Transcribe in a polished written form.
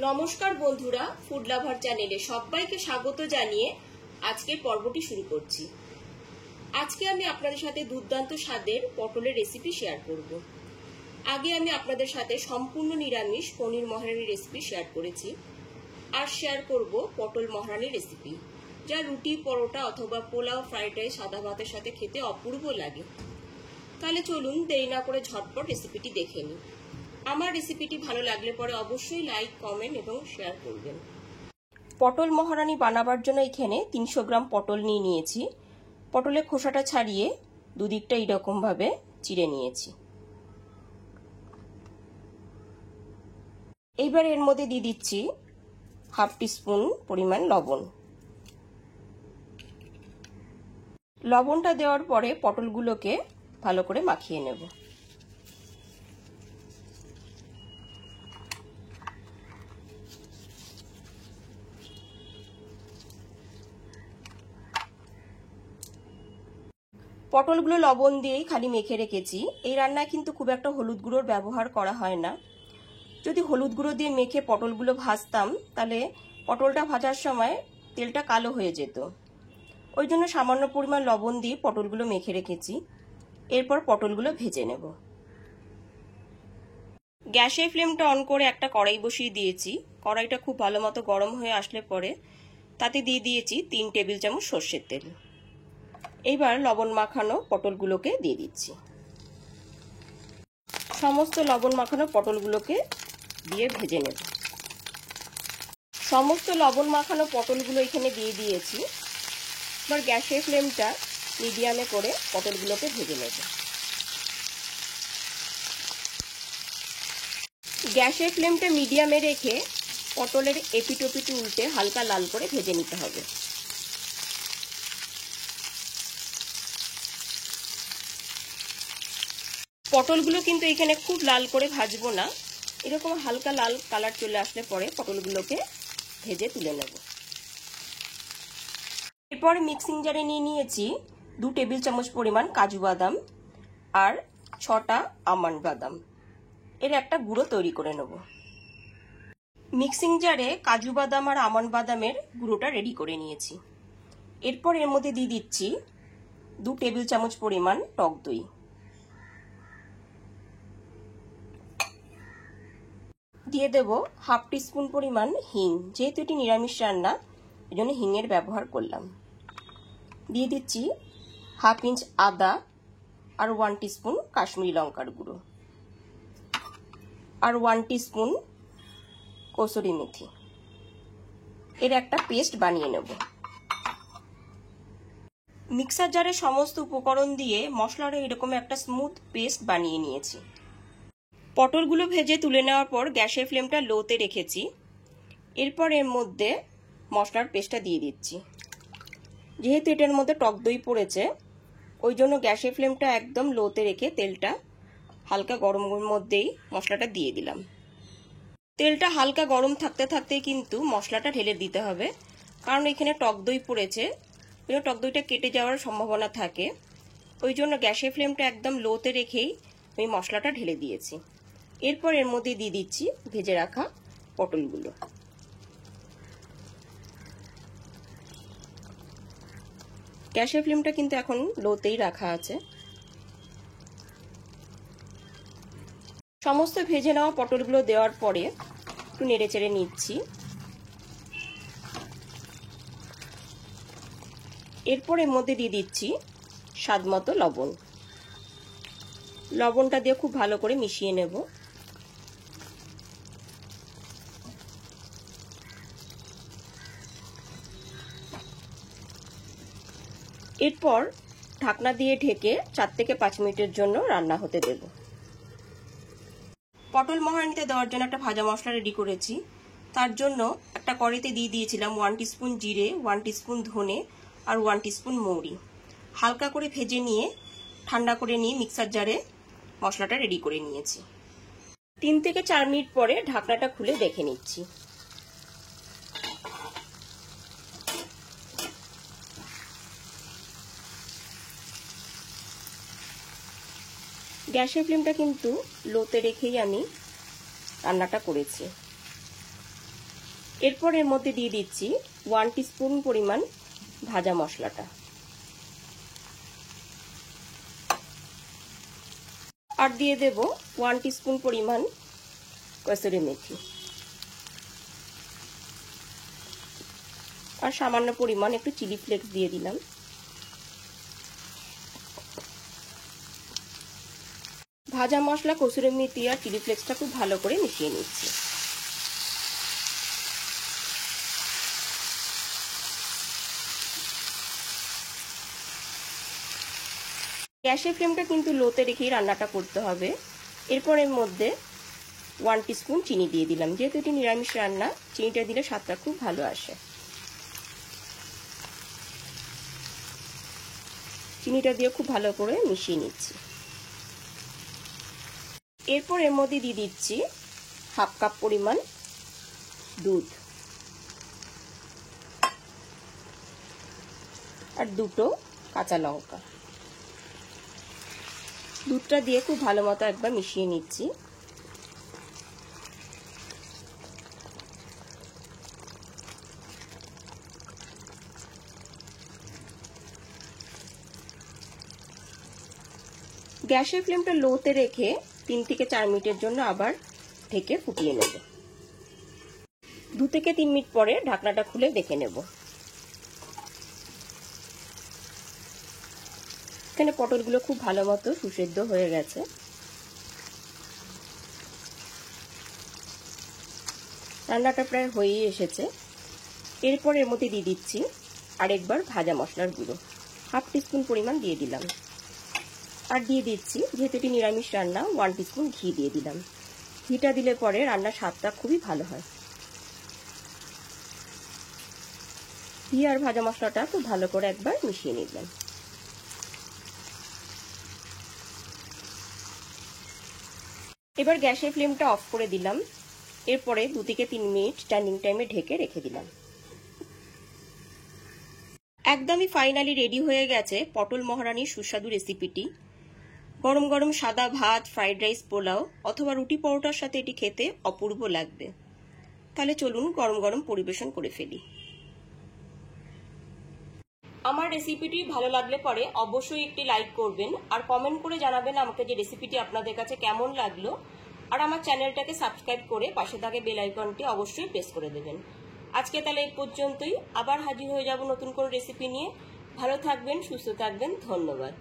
নমস্কার বন্ধুরা, food lover চ্যানেলে সবাইকে স্বাগত জানিয়ে আজকের পর্বটি শুরু করছি। আজকে আমি আপনাদের সাথে দুর্দান্ত স্বাদের পটলের রেসিপি শেয়ার করব। আগে আমি আপনাদের সাথে সম্পূর্ণ নিরামিষ পনির মহারানি রেসিপি শেয়ার করেছি, আর শেয়ার করব পটল মহারানি রেসিপি, যা রুটি, পরোটা অথবা পোলাও, ফ্রাইড রাইস, সাদা ভাতের সাথে খেতে অপূর্ব লাগে। তাহলে চলুন দেরি না করে ঝটপট রেসিপিটি দেখে নিই। আমার রেসিপিটি ভালো লাগলে পরে অবশ্যই লাইক, কমেন্ট এবং শেয়ার করবেন। পটল মহারানি বানাবার জন্য এখানে 300 গ্রাম পটল নিয়েছি। পটলের খোসাটা ছাড়িয়ে দুদিকটা এইরকম ভাবে চিড়ে নিয়েছি। এইবার এর মধ্যে দিয়ে দিচ্ছি হাফ টিস্পুন পরিমাণ লবণ। লবণটা দেওয়ার পরে পটলগুলোকে ভালো করে মাখিয়ে নেব। পটলগুলো লবণ দিয়েই খালি মেখে রেখেছি। এই রান্নায় কিন্তু খুব একটা হলুদ গুঁড়োর ব্যবহার করা হয় না। যদি হলুদ গুঁড়ো দিয়ে মেখে পটলগুলো ভাজতাম, তাহলে পটলটা ভাজার সময় তেলটা কালো হয়ে যেত। ওই জন্য সামান্য পরিমাণ লবণ দিয়ে পটলগুলো মেখে রেখেছি। এরপর পটলগুলো ভেজে নেব। গ্যাসের ফ্লেমটা অন করে একটা কড়াই বসিয়ে দিয়েছি। কড়াইটা খুব ভালো মতো গরম হয়ে আসলে পরে তাতে দিয়ে দিয়েছি 3 টেবিল চামচ সর্ষের তেল। এইবার লবণ মাখানো পটলগুলোকে দিয়ে দিচ্ছি। সমস্ত লবণ মাখানো পটলগুলোকে দিয়ে ভেজে নেব। সমস্ত লবণ মাখানো পটলগুলো এখানে দিয়ে দিয়েছি। এবার গ্যাসের ফ্লেমটা মিডিয়ামে করে পটলগুলোকে ভেজে নেব। গ্যাসের ফ্লেমটা মিডিয়ামে রেখে পটলের এপিটোপিটি উল্টে হালকা লাল করে ভেজে নিতে হবে। পটলগুলো কিন্তু এখানে খুব লাল করে ভাজবো না, এরকম হালকা লাল কালার চলে আসলে পরে পটলগুলোকে ভেজে তুলে নেব। এরপর মিক্সিং জারে নিয়েছি 2 টেবিল চামচ পরিমাণ কাজু বাদাম আর 6টা আমন্ড বাদাম। এর একটা গুঁড়ো তৈরি করে নেব। মিক্সিং জারে কাজু বাদাম আর আমন্ড বাদামের গুঁড়োটা রেডি করে নিয়েছি। এরপর এর মধ্যে দিয়ে দিচ্ছি 2 টেবিল চামচ পরিমাণ টক দই। দিয়ে দেব হাফ টিস্পুন পরিমাণ হিং। যেহেতু এটি নিরামিষ রান্না, এজন্য হিংয়ের ব্যবহার করলাম। দিয়ে দিচ্ছি হাফ ইঞ্চ আদা আর 1 টিস্পুন কাশ্মীরি লঙ্কার গুঁড়ো আর 1 টিস্পুন কসুরি মেথি। এর একটা পেস্ট বানিয়ে নেব। মিক্সার জারে সমস্ত উপকরণ দিয়ে মশলার এরকম একটা স্মুথ পেস্ট বানিয়ে নিয়েছি। পটলগুলো ভেজে তুলে নেওয়ার পর গ্যাসের ফ্লেমটা লোতে রেখেছি। এরপর এর মধ্যে মশলার পেস্টটা দিয়ে দিচ্ছি। যেহেতু এটার মধ্যে টক দই পড়েছে, ওই জন্য গ্যাসের ফ্লেমটা একদম লোতে রেখে তেলটা হালকা গরমের মধ্যেই মশলাটা দিয়ে দিলাম। তেলটা হালকা গরম থাকতে থাকতেই কিন্তু মশলাটা ঢেলে দিতে হবে, কারণ এখানে টক দই পড়েছে, টক দইটা কেটে যাওয়ার সম্ভাবনা থাকে। ওই জন্য গ্যাসের ফ্লেমটা একদম লোতে রেখেই আমি মশলাটা ঢেলে দিয়েছি। এরপর এর মধ্যে দিয়ে দিচ্ছি ভেজে রাখা পটলগুলো। গ্যাসের ফ্লেমটা কিন্তু এখন লোতেই রাখা আছে। সমস্ত ভেজে নেওয়া পটলগুলো দেওয়ার পরে একটু নেড়েচেড়ে নিচ্ছি। এরপর এর মধ্যে দিয়ে দিচ্ছি স্বাদ মতো লবণ। লবণটা দিয়ে খুব ভালো করে মিশিয়ে নেব। এরপর ঢাকনা দিয়ে ঢেকে 4 থেকে 5 মিনিটের জন্য রান্না হতে দেব। পটল মহারানিতে দেওয়ার জন্য একটা ভাজা মশলা রেডি করেছি। তার জন্য একটা কড়াইতে দিয়ে দিয়েছিলাম 1 টিস্পুন জিরে, 1 টিস্পুন ধনে আর 1 টিস্পুন মৌরি। হালকা করে ভেজে নিয়ে ঠান্ডা করে নিয়ে মিক্সার জারে মশলাটা রেডি করে নিয়েছি। 3 থেকে 4 মিনিট পরে ঢাকনাটা খুলে দেখে নিচ্ছি। গ্যাসের ফ্লেমটা কিন্তু লোতে রেখেই আমি রান্নাটা করেছি। এরপর এর মধ্যে দিয়ে দিচ্ছি 1 টিস্পুন পরিমাণ ভাজা মশলাটা, আর দিয়ে দেব 1 টিস্পুন পরিমাণ কসুরি মেথি, আর সামান্য পরিমাণ একটু চিলি ফ্লেক্স দিয়ে দিলাম। ভাজা মশলা, কসুরি মেথি আর চিলি ফ্লেক্সটা খুব ভালো করে মিশিয়ে নিচ্ছি। গ্যাসের ফ্লেমটা কিন্তু লোতে রেখেই রান্নাটা করতে হবে। এরপর এর মধ্যে 1 টিস্পুন চিনি দিয়ে দিলাম। যেহেতু এটি নিরামিষ রান্না, চিনিটা দিলে স্বাদটা খুব ভালো আসে। চিনিটা দিয়ে খুব ভালো করে মিশিয়ে নিচ্ছি। এরপর এর মধ্যে দিয়ে দিচ্ছি 1/2 কাপ পরিমাণ দুধ আর 2টো কাঁচা লঙ্কা। দুধটা দিয়ে খুব ভালো মতো একবার মিশিয়ে নিচ্ছি। গ্যাসের ফ্লেমটা লোতে রেখে 3 থেকে 4 মিনিটের জন্য আবার ঢেকে ফুটিয়ে নেব। 2 থেকে 3 মিনিট পরে ঢাকনাটা খুলে দেখে নেব। এখানে পটলগুলো খুব ভালো মতো সুসেদ্ধ হয়ে গেছে। রান্নাটা প্রায় হয়েই এসেছে। এরপর এর মধ্যে দিয়ে দিচ্ছি আরেকবার ভাজা মশলার গুঁড়ো, 1/2 টিস্পুন পরিমাণ দিয়ে দিলাম। আর দিয়ে দিচ্ছি, যেহেতু এটি নিরামিষ রান্না, 1 টিস্পুন ঘি দিয়ে দিলাম। ঘিটা দিলে পরে রান্নার স্বাদটা খুবই ভালো হয়। ঘি আর ভাজা মশলাটা খুব ভালো করে একবার মিশিয়ে নিলাম। এবার গ্যাসের ফ্লেমটা অফ করে দিলাম। এরপরে 2 থেকে 3 মিনিট স্ট্যান্ডিং টাইমে ঢেকে রেখে দিলাম। একদমই ফাইনালি রেডি হয়ে গেছে পটল মহারানীর সুস্বাদু রেসিপিটি। গরম গরম সাদা ভাত, ফ্রাইড রাইস, পোলাও অথবা রুটি পরোটার সাথে এটি খেতে অপূর্ব লাগবে। তাহলে চলুন গরম গরম পরিবেশন করে ফেলি। আমার রেসিপিটি ভালো লাগলে পরে অবশ্যই একটি লাইক করবেন আর কমেন্ট করে জানাবেন আমাকে যে রেসিপিটি আপনাদের কাছে কেমন লাগলো। আর আমার চ্যানেলটাকে সাবস্ক্রাইব করে পাশে থাকা বেল আইকনটি অবশ্যই প্রেস করে দেবেন। আজকে তাহলে এই পর্যন্তই। আবার হাজির হয়ে যাব নতুন কোনো রেসিপি নিয়ে। ভালো থাকবেন, সুস্থ থাকবেন। ধন্যবাদ।